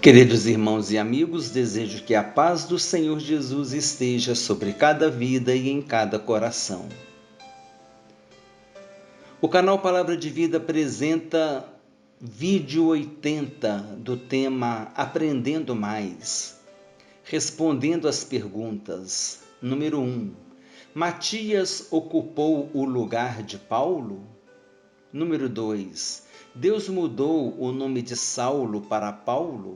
Queridos irmãos e amigos, desejo que a paz do Senhor Jesus esteja sobre cada vida e em cada coração. O canal Palavra de Vida apresenta vídeo 80 do tema Aprendendo Mais, respondendo às perguntas. Número 1. Matias ocupou o lugar de Paulo? Número 2. Deus mudou o nome de Saulo para Paulo?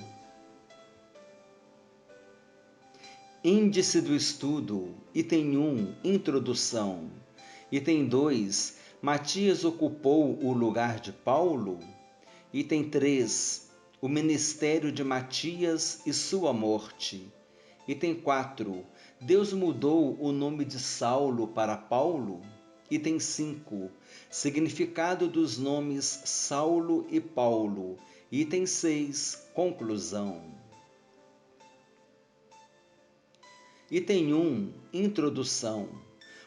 Índice do estudo, item 1, introdução. Item 2, Matias ocupou o lugar de Paulo? Item 3, o ministério de Matias e sua morte. Item 4, Deus mudou o nome de Saulo para Paulo? Item 5, significado dos nomes Saulo e Paulo. Item 6, conclusão. Item 1, introdução.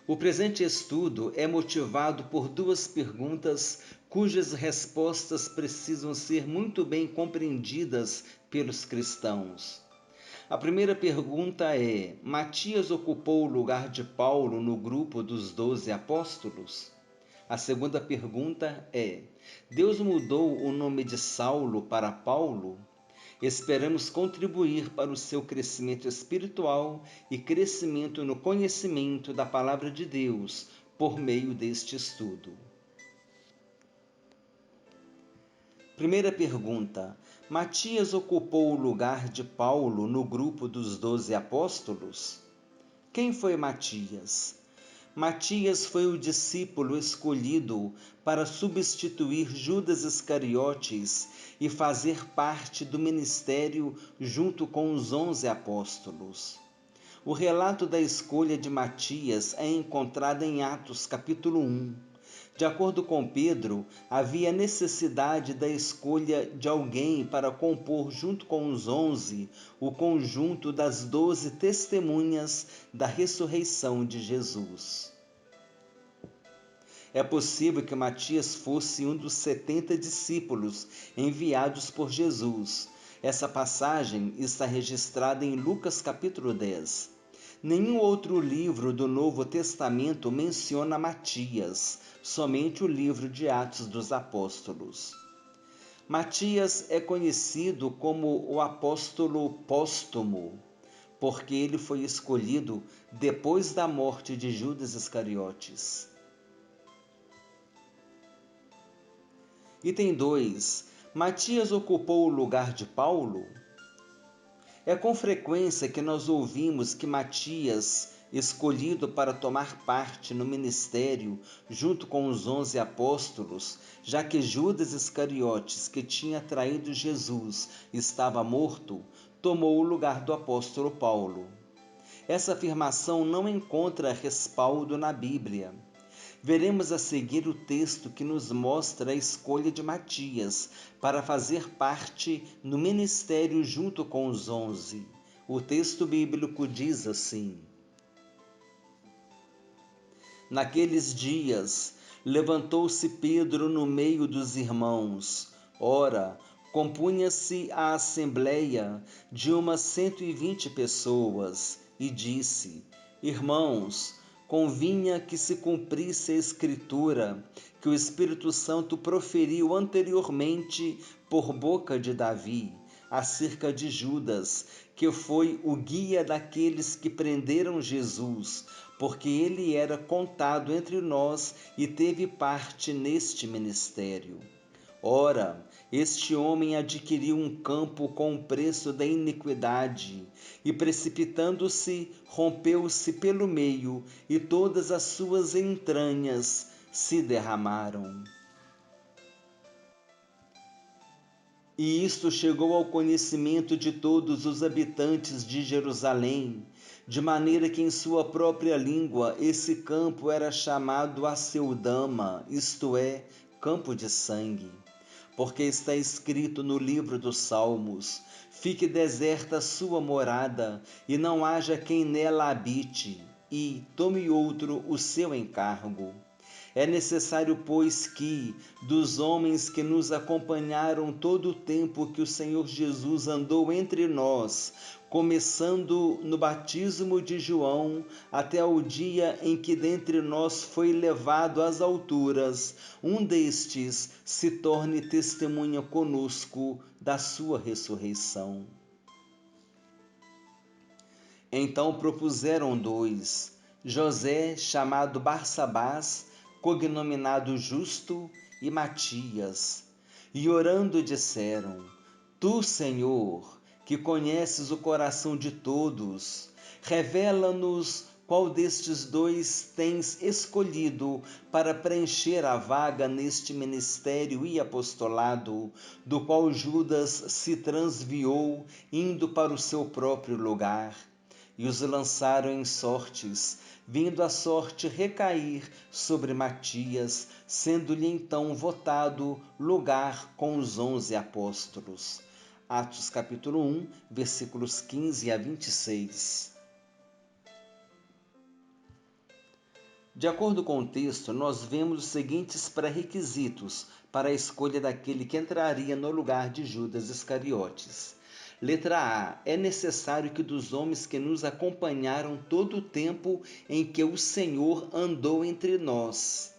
O presente estudo é motivado por duas perguntas cujas respostas precisam ser muito bem compreendidas pelos cristãos. A primeira pergunta é: Matias ocupou o lugar de Paulo no grupo dos 12 apóstolos? A segunda pergunta é: Deus mudou o nome de Saulo para Paulo? Esperamos contribuir para o seu crescimento espiritual e crescimento no conhecimento da Palavra de Deus por meio deste estudo. Primeira pergunta: Matias ocupou o lugar de Paulo no grupo dos 12 apóstolos? Quem foi Matias? Matias foi o discípulo escolhido para substituir Judas Iscariotes e fazer parte do ministério junto com os 11 apóstolos. O relato da escolha de Matias é encontrado em Atos capítulo 1. De acordo com Pedro, havia necessidade da escolha de alguém para compor junto com os 11 o conjunto das 12 testemunhas da ressurreição de Jesus. É possível que Matias fosse um dos 70 discípulos enviados por Jesus. Essa passagem está registrada em Lucas capítulo 10. Nenhum outro livro do Novo Testamento menciona Matias, somente o livro de Atos dos Apóstolos. Matias é conhecido como o apóstolo póstumo, porque ele foi escolhido depois da morte de Judas Iscariotes. Item 2. Matias ocupou o lugar de Paulo? É com frequência que nós ouvimos que Matias, escolhido para tomar parte no ministério junto com os 11 apóstolos, já que Judas Iscariotes, que tinha traído Jesus, estava morto, tomou o lugar do apóstolo Paulo. Essa afirmação não encontra respaldo na Bíblia. Veremos a seguir o texto que nos mostra a escolha de Matias para fazer parte no ministério junto com os 11. O texto bíblico diz assim: Naqueles dias, levantou-se Pedro no meio dos irmãos. Ora, compunha-se a assembleia de umas 120 pessoas, e disse: Irmãos, convinha que se cumprisse a Escritura, que o Espírito Santo proferiu anteriormente por boca de Davi, acerca de Judas, que foi o guia daqueles que prenderam Jesus, porque ele era contado entre nós e teve parte neste ministério. Ora, este homem adquiriu um campo com o preço da iniquidade, e precipitando-se, rompeu-se pelo meio, e todas as suas entranhas se derramaram. E isto chegou ao conhecimento de todos os habitantes de Jerusalém, de maneira que em sua própria língua esse campo era chamado Aceldama, isto é, campo de sangue. Porque está escrito no livro dos Salmos: fique deserta a sua morada, e não haja quem nela habite, e tome outro o seu encargo. É necessário, pois, que, dos homens que nos acompanharam todo o tempo que o Senhor Jesus andou entre nós, começando no batismo de João, até o dia em que dentre nós foi levado às alturas, um destes se torne testemunha conosco da sua ressurreição. Então propuseram dois, José, chamado Barsabás, cognominado Justo, e Matias. E orando disseram: Tu, Senhor, que conheces o coração de todos, revela-nos qual destes dois tens escolhido para preencher a vaga neste ministério e apostolado, do qual Judas se transviou, indo para o seu próprio lugar. E os lançaram em sortes, vindo a sorte recair sobre Matias, sendo-lhe então votado lugar com os 11 apóstolos. Atos capítulo 1, versículos 15 a 26. De acordo com o texto, nós vemos os seguintes pré-requisitos para a escolha daquele que entraria no lugar de Judas Iscariotes. Letra A. É necessário que dos homens que nos acompanharam todo o tempo em que o Senhor andou entre nós.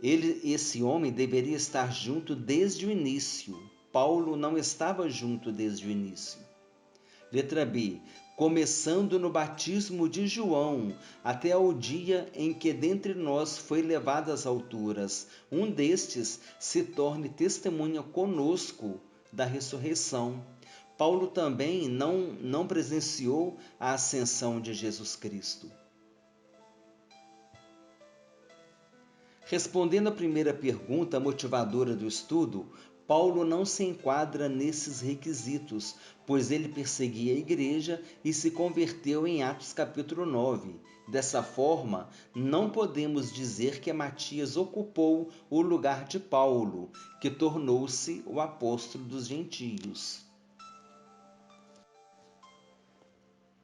Esse homem deveria estar junto desde o início. Paulo não estava junto desde o início. Letra B. Começando no batismo de João, até ao dia em que dentre nós foi levado às alturas, um destes se torne testemunha conosco da ressurreição. Paulo também não presenciou a ascensão de Jesus Cristo. Respondendo à primeira pergunta motivadora do estudo, Paulo não se enquadra nesses requisitos, pois ele perseguia a igreja e se converteu em Atos capítulo 9. Dessa forma, não podemos dizer que Matias ocupou o lugar de Paulo, que tornou-se o apóstolo dos gentios.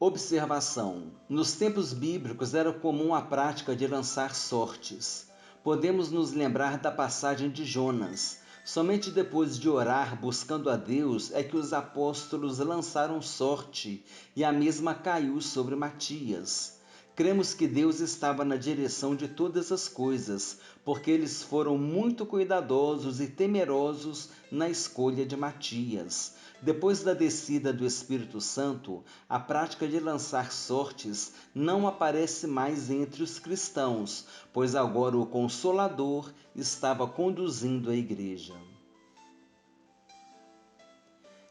Observação: nos tempos bíblicos era comum a prática de lançar sortes. Podemos nos lembrar da passagem de Jonas. Somente depois de orar buscando a Deus é que os apóstolos lançaram sorte e a mesma caiu sobre Matias. Cremos que Deus estava na direção de todas as coisas, porque eles foram muito cuidadosos e temerosos na escolha de Matias. Depois da descida do Espírito Santo, a prática de lançar sortes não aparece mais entre os cristãos, pois agora o Consolador estava conduzindo a igreja.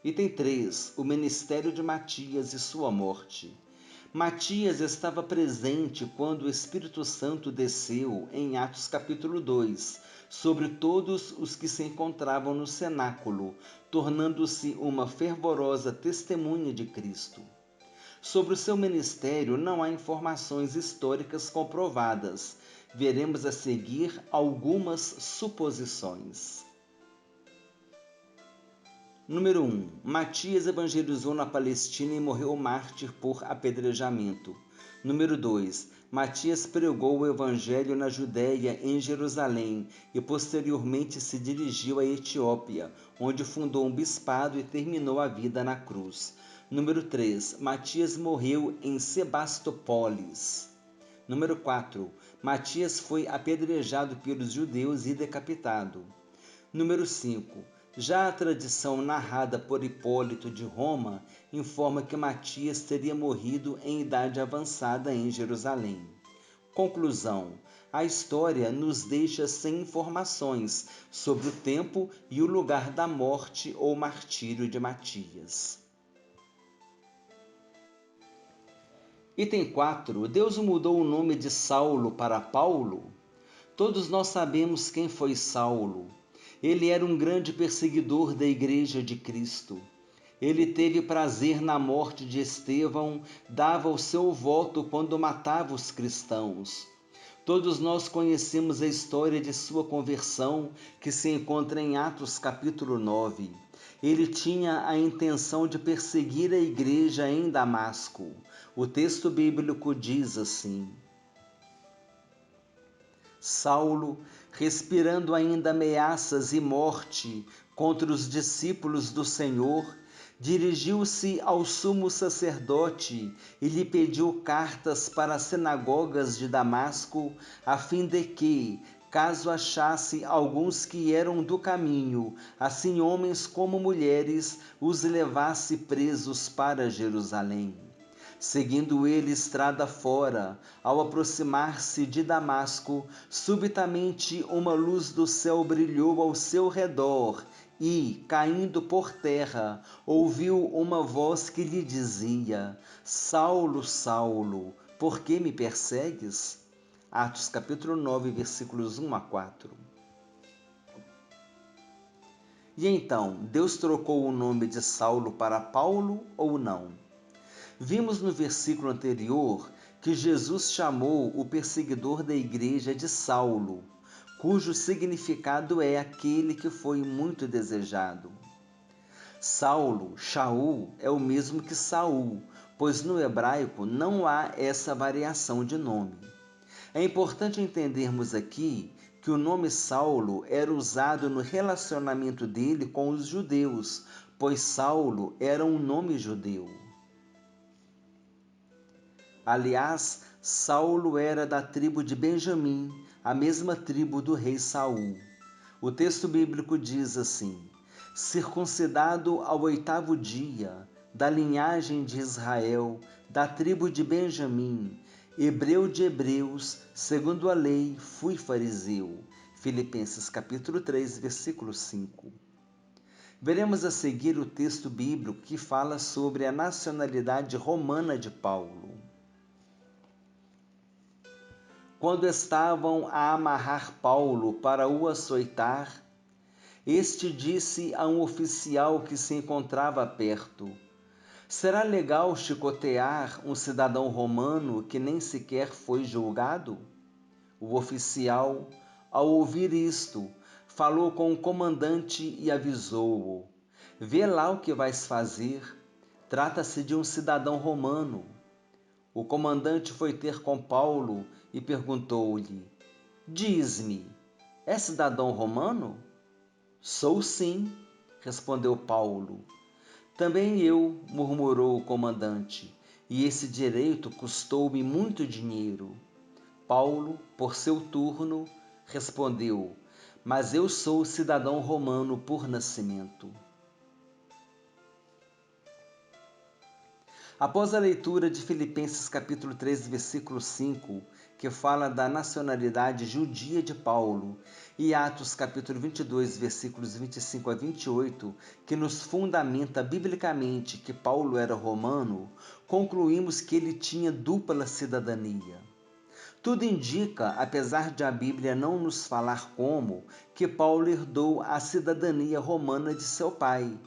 Item 3. O ministério de Matias e sua morte. Matias estava presente quando o Espírito Santo desceu, em Atos capítulo 2, sobre todos os que se encontravam no cenáculo, tornando-se uma fervorosa testemunha de Cristo. Sobre o seu ministério não há informações históricas comprovadas. Veremos a seguir algumas suposições. Número 1. Matias evangelizou na Palestina e morreu mártir por apedrejamento. Número 2. Matias pregou o evangelho na Judéia, em Jerusalém, e posteriormente se dirigiu à Etiópia, onde fundou um bispado e terminou a vida na cruz. Número 3. Matias morreu em Sebastópolis. Número 4. Matias foi apedrejado pelos judeus e decapitado. Número 5. Já a tradição narrada por Hipólito de Roma informa que Matias teria morrido em idade avançada em Jerusalém. Conclusão: a história nos deixa sem informações sobre o tempo e o lugar da morte ou martírio de Matias. Item 4. Deus mudou o nome de Saulo para Paulo? Todos nós sabemos quem foi Saulo. Ele era um grande perseguidor da Igreja de Cristo. Ele teve prazer na morte de Estevão, dava o seu voto quando matava os cristãos. Todos nós conhecemos a história de sua conversão, que se encontra em Atos capítulo 9. Ele tinha a intenção de perseguir a igreja em Damasco. O texto bíblico diz assim: Saulo, respirando ainda ameaças e morte contra os discípulos do Senhor, dirigiu-se ao sumo sacerdote e lhe pediu cartas para as sinagogas de Damasco, a fim de que, caso achasse alguns que eram do caminho, assim homens como mulheres, os levasse presos para Jerusalém. Seguindo ele estrada fora, ao aproximar-se de Damasco, subitamente uma luz do céu brilhou ao seu redor e, caindo por terra, ouviu uma voz que lhe dizia: Saulo, Saulo, por que me persegues? Atos capítulo 9, versículos 1 a 4. E então, Deus trocou o nome de Saulo para Paulo ou não? Vimos no versículo anterior que Jesus chamou o perseguidor da igreja de Saulo, cujo significado é aquele que foi muito desejado. Saulo, Shaul, é o mesmo que Saul, pois no hebraico não há essa variação de nome. É importante entendermos aqui que o nome Saulo era usado no relacionamento dele com os judeus, pois Saulo era um nome judeu. Aliás, Saulo era da tribo de Benjamim, a mesma tribo do rei Saul. O texto bíblico diz assim: circuncidado ao 8º dia, da linhagem de Israel, da tribo de Benjamim, hebreu de hebreus, segundo a lei, fui fariseu. Filipenses capítulo 3, versículo 5. Veremos a seguir o texto bíblico que fala sobre a nacionalidade romana de Paulo. Quando estavam a amarrar Paulo para o açoitar, este disse a um oficial que se encontrava perto: será legal chicotear um cidadão romano que nem sequer foi julgado? O oficial, ao ouvir isto, falou com o comandante e avisou-o: vê lá o que vais fazer, trata-se de um cidadão romano. O comandante foi ter com Paulo e perguntou-lhe: diz-me, é cidadão romano? Sou sim, respondeu Paulo. Também eu, murmurou o comandante, e esse direito custou-me muito dinheiro. Paulo, por seu turno, respondeu: mas eu sou cidadão romano por nascimento. Após a leitura de Filipenses capítulo 3, versículo 5, que fala da nacionalidade judia de Paulo, e Atos capítulo 22, versículos 25 a 28, que nos fundamenta biblicamente que Paulo era romano, concluímos que ele tinha dupla cidadania. Tudo indica, apesar de a Bíblia não nos falar como, que Paulo herdou a cidadania romana de seu pai,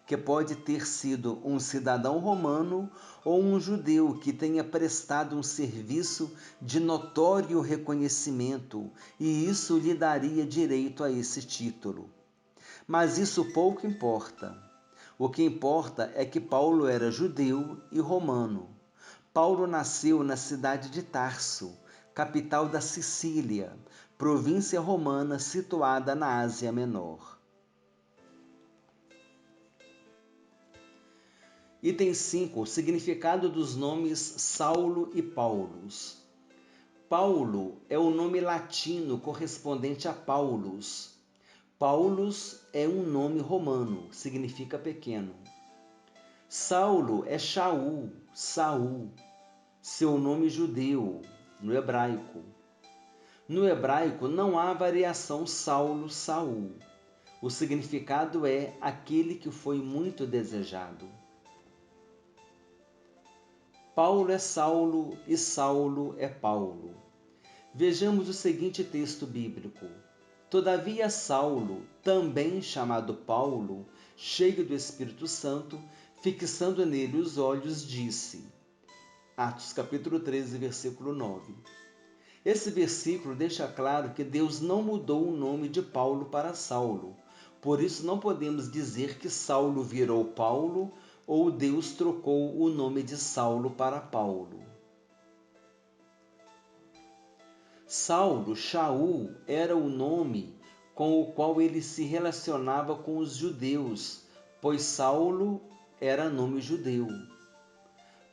que pode ter sido um cidadão romano ou um judeu que tenha prestado um serviço de notório reconhecimento, e isso lhe daria direito a esse título. Mas isso pouco importa. O que importa é que Paulo era judeu e romano. Paulo nasceu na cidade de Tarso, capital da Sicília, província romana situada na Ásia Menor. Item 5. Significado dos nomes Saulo e Paulus. Paulo é o nome latino correspondente a Paulus. Paulus é um nome romano, significa pequeno. Saulo é Shaul, Saul, seu nome judeu, no hebraico. No hebraico não há variação Saulo, Saul. O significado é aquele que foi muito desejado. Paulo é Saulo e Saulo é Paulo. Vejamos o seguinte texto bíblico. Todavia Saulo, também chamado Paulo, cheio do Espírito Santo, fixando nele os olhos, disse. Atos capítulo 13, versículo 9. Esse versículo deixa claro que Deus não mudou o nome de Paulo para Saulo. Por isso não podemos dizer que Saulo virou Paulo ou Deus trocou o nome de Saulo para Paulo. Saulo, Shaul, era o nome com o qual ele se relacionava com os judeus, pois Saulo era nome judeu.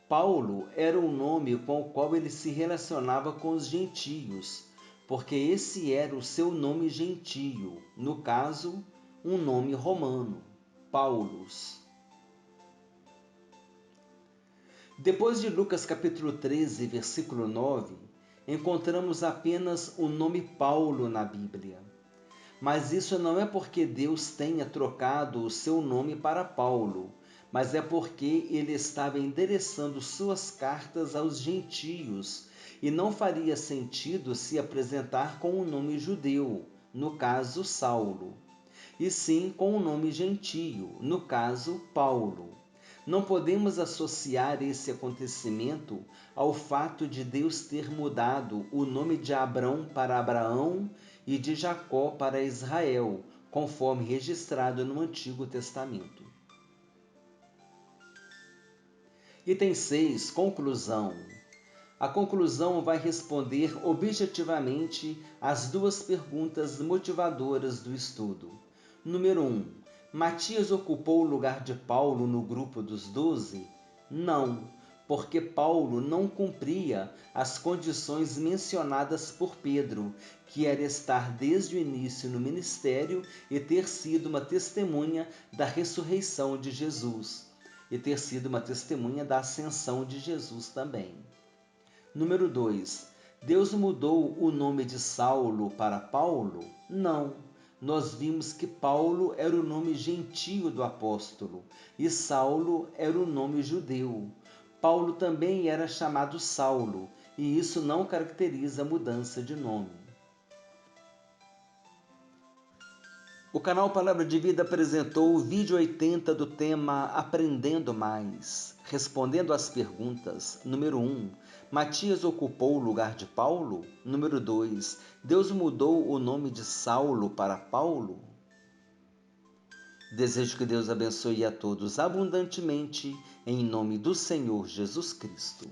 Paulo era o nome com o qual ele se relacionava com os gentios, porque esse era o seu nome gentio, no caso, um nome romano, Paulus. Depois de Lucas capítulo 13, versículo 9, encontramos apenas o nome Paulo na Bíblia. Mas isso não é porque Deus tenha trocado o seu nome para Paulo, mas é porque ele estava endereçando suas cartas aos gentios e não faria sentido se apresentar com o nome judeu, no caso Saulo, e sim com o nome gentio, no caso Paulo. Não podemos associar esse acontecimento ao fato de Deus ter mudado o nome de Abrão para Abraão e de Jacó para Israel, conforme registrado no Antigo Testamento. Item 6. Conclusão. A conclusão vai responder objetivamente às duas perguntas motivadoras do estudo. Número 1. Matias ocupou o lugar de Paulo no grupo dos 12? Não, porque Paulo não cumpria as condições mencionadas por Pedro, que era estar desde o início no ministério e ter sido uma testemunha da ressurreição de Jesus, e ter sido uma testemunha da ascensão de Jesus também. Número 2. Deus mudou o nome de Saulo para Paulo? Não. Nós vimos que Paulo era o nome gentio do apóstolo e Saulo era o nome judeu. Paulo também era chamado Saulo, e isso não caracteriza a mudança de nome. O canal Palavra de Vida apresentou o vídeo 80 do tema Aprendendo Mais, respondendo às perguntas. Número 1. Matias ocupou o lugar de Paulo? Número 2. Deus mudou o nome de Saulo para Paulo? Desejo que Deus abençoe a todos abundantemente, em nome do Senhor Jesus Cristo.